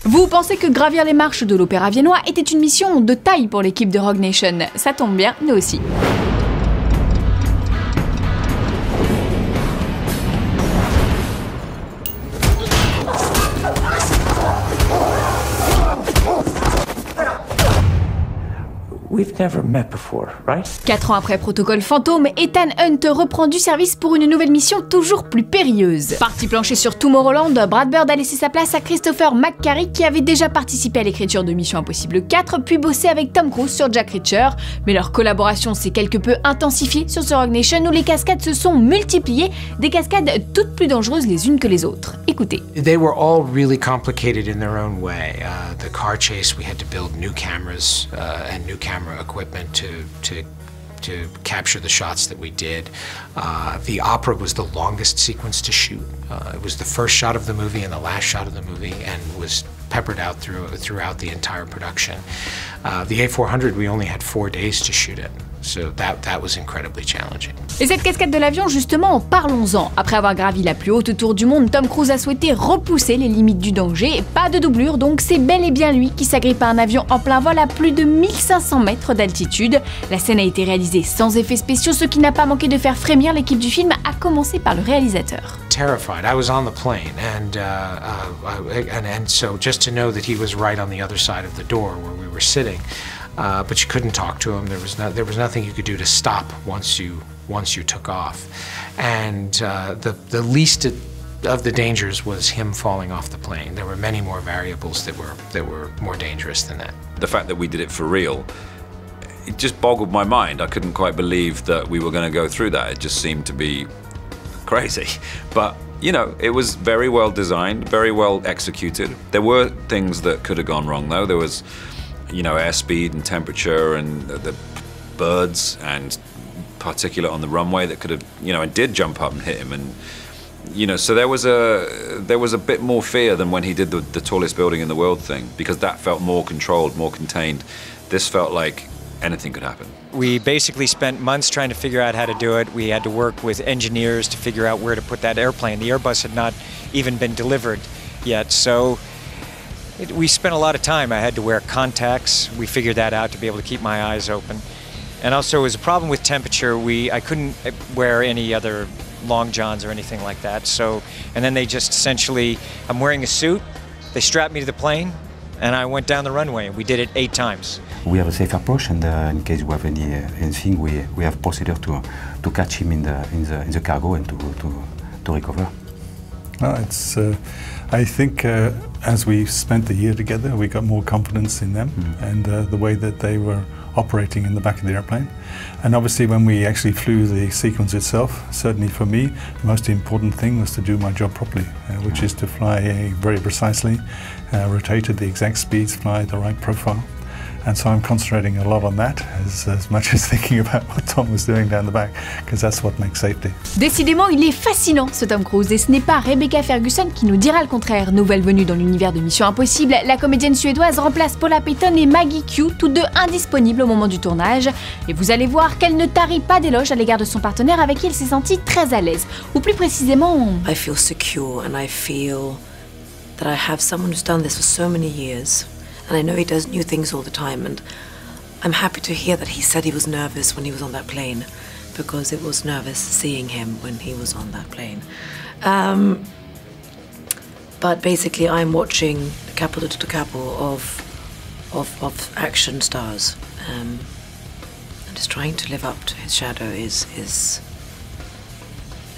Vous pensez que gravir les marches de l'Opéra viennois était une mission de taille pour l'équipe de Rogue Nation? Ça tombe bien, nous aussi. We've never met before, right? 4 ans après Protocole Fantôme, Ethan Hunt reprend du service pour une nouvelle mission toujours plus périlleuse. Parti plancher sur Tomorrowland, Brad Bird a laissé sa place à Christopher McQuarrie qui avait déjà participé à l'écriture de Mission Impossible 4, puis bossé avec Tom Cruise sur Jack Reacher. Mais leur collaboration s'est quelque peu intensifiée sur ce Rogue Nation où les cascades se sont multipliées, des cascades toutes plus dangereuses les unes que les autres. Écoutez. They were all really complicated in their own way. The car chase, we had to build new cameras and new camera equipment to capture the shots that we did. The opera was the longest sequence to shoot. It was the first shot of the movie and the last shot of the movie, and was peppered out throughout the entire production. The A400, we only had 4 days to shoot it. So that was incredibly challenging. Et cette cascade de l'avion, justement, parlons-en. Après avoir gravi la plus haute tour du monde, Tom Cruise a souhaité repousser les limites du danger. Pas de doublure, donc c'est bel et bien lui qui s'agrippe à un avion en plein vol à plus de 1500 mètres d'altitude. La scène a été réalisée sans effets spéciaux, ce qui n'a pas manqué de faire frémir l'équipe du film, à commencer par le réalisateur. Terrified. I was on the plane, and so just to know that he was right on the other side of the door where we were sitting. But you couldn't talk to him. There was nothing you could do to stop once you took off, and the least of the dangers was him falling off the plane. There were many more variables that were more dangerous than that. The fact that we did it for real, it just boggled my mind. I couldn't quite believe that we were going to go through that. It just seemed to be crazy, but you know, it was very well designed, very well executed. There were things that could have gone wrong though. There was, you know, airspeed and temperature and the birds and particulate on the runway that could have, you know, it did jump up and hit him, and you know, so there was a bit more fear than when he did the tallest building in the world thing, because that felt more controlled, more contained. This felt like anything could happen. We basically spent months trying to figure out how to do it. We had to work with engineers to figure out where to put that airplane. The Airbus had not even been delivered yet, so we spent a lot of time. I had to wear contacts. We figured that out to be able to keep my eyes open. And also, it was a problem with temperature. I couldn't wear any other long johns or anything like that. So, and then they just essentially, I'm wearing a suit, they strapped me to the plane, and I went down the runway. We did it 8 times. We have a safe approach, and in case we have anything, we have procedure to catch him in the cargo and to recover. I think as we spent the year together, we got more confidence in them and the way that they were operating in the back of the airplane. And obviously when we actually flew the sequence itself, certainly for me, the most important thing was to do my job properly, which is to fly very precisely, rotate at the exact speeds, fly the right profile. And so I'm concentrating a lot on that, as much as thinking about what Tom was doing down the back, because that's what makes safety. Décidément, il est fascinant ce Tom Cruise, et ce n'est pas Rebecca Ferguson qui nous dira le contraire. Nouvelle venue dans l'univers de Mission Impossible, la comédienne suédoise remplace Paula Payton et Maggie Q, toutes deux indisponibles au moment du tournage. Et vous allez voir qu'elle ne tarit pas d'éloges à l'égard de son partenaire avec qui elle s'est sentie très à l'aise. Ou plus précisément... I feel secure and I feel that I have someone who's done this for so many years. And I know he does new things all the time, and I'm happy to hear that he said he was nervous when he was on that plane, because it was nervous seeing him when he was on that plane. But basically I'm watching capo to capo of action stars, and just trying to live up to his shadow is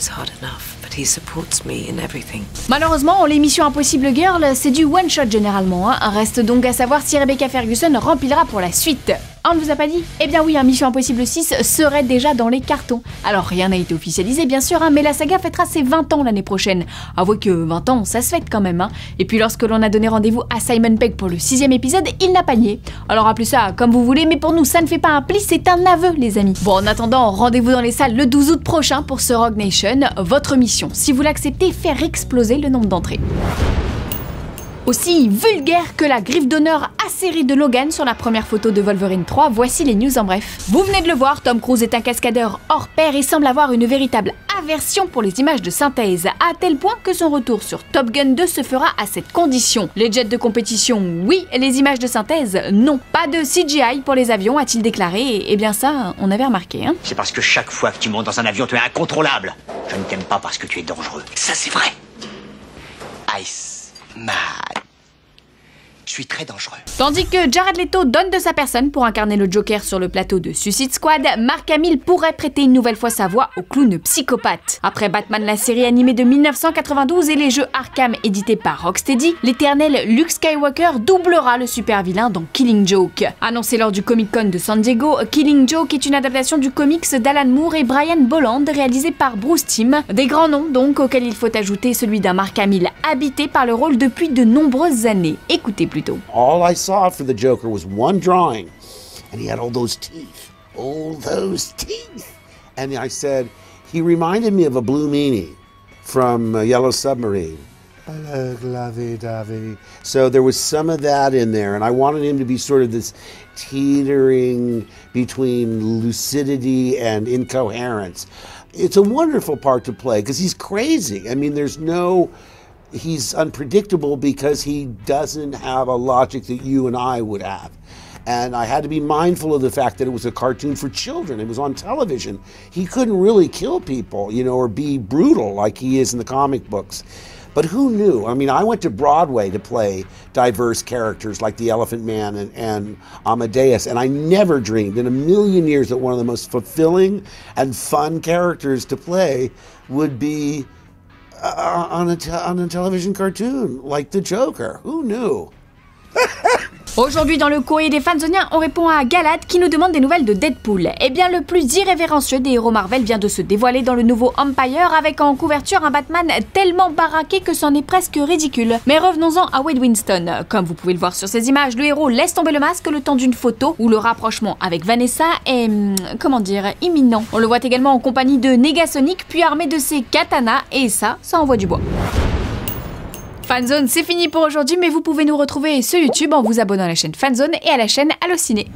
hard enough, but he supports me in everything. Malheureusement, les Missions Impossible Girl, c'est du one-shot généralement. Reste donc à savoir si Rebecca Ferguson remplira pour la suite. On ne vous a pas dit? Eh bien oui, Mission Impossible 6 serait déjà dans les cartons. Alors rien n'a été officialisé bien sûr, mais la saga fêtera ses 20 ans l'année prochaine. Avouez que 20 ans, ça se fête quand même. Et puis lorsque l'on a donné rendez-vous à Simon Pegg pour le 6e épisode, il n'a pas nié. Alors appelez ça comme vous voulez, mais pour nous ça ne fait pas un pli, c'est un aveu les amis. Bon, en attendant, rendez-vous dans les salles le 12 août prochain pour ce Rogue Nation. Votre mission, si vous l'acceptez, faire exploser le nombre d'entrées. Aussi vulgaire que la griffe d'honneur acérée de Logan sur la première photo de Wolverine 3, voici les news en bref. Vous venez de le voir, Tom Cruise est un cascadeur hors pair et semble avoir une véritable aversion pour les images de synthèse, à tel point que son retour sur Top Gun 2 se fera à cette condition. Les jets de compétition, oui, les images de synthèse, non. Pas de CGI pour les avions, a-t-il déclaré, et bien ça, on avait remarqué, hein. C'est parce que chaque fois que tu montes dans un avion, tu es incontrôlable. Je ne t'aime pas parce que tu es dangereux. Ça, c'est vrai. Ice Man. Je suis très dangereux. Tandis que Jared Leto donne de sa personne pour incarner le Joker sur le plateau de Suicide Squad, Mark Hamill pourrait prêter une nouvelle fois sa voix au clown psychopathe. Après Batman, la série animée de 1992 et les jeux Arkham édités par Rocksteady, l'éternel Luke Skywalker doublera le super vilain dans Killing Joke. Annoncé lors du Comic-Con de San Diego, Killing Joke est une adaptation du comics d'Alan Moore et Brian Bolland réalisé par Bruce Timm. Des grands noms donc auxquels il faut ajouter celui d'un Mark Hamill habité par le rôle depuis de nombreuses années. Écoutez plutôt. All I saw for the Joker was one drawing, and he had all those teeth. All those teeth. And I said, he reminded me of a Blue Meanie from Yellow Submarine. Lovey-dovey. So there was some of that in there, and I wanted him to be sort of this teetering between lucidity and incoherence. It's a wonderful part to play, because he's crazy. I mean, he's unpredictable because he doesn't have a logic that you and I would have. And I had to be mindful of the fact that it was a cartoon for children. It was on television. He couldn't really kill people, or be brutal like he is in the comic books. But who knew? I mean, I went to Broadway to play diverse characters like the Elephant Man and Amadeus, and I never dreamed in a million years that one of the most fulfilling and fun characters to play would be on a television cartoon like the Joker. Who knew? Aujourd'hui dans le courrier des fanzoniens, on répond à Galad qui nous demande des nouvelles de Deadpool. Eh bien le plus irrévérencieux des héros Marvel vient de se dévoiler dans le nouveau Empire avec en couverture un Batman tellement baraqué que c'en est presque ridicule. Mais revenons-en à Wade Winston. Comme vous pouvez le voir sur ces images, le héros laisse tomber le masque le temps d'une photo où le rapprochement avec Vanessa est, imminent. On le voit également en compagnie de Negasonic puis armé de ses katanas et ça envoie du bois. Fanzone, c'est fini pour aujourd'hui, mais vous pouvez nous retrouver sur YouTube en vous abonnant à la chaîne Fanzone et à la chaîne Allociné.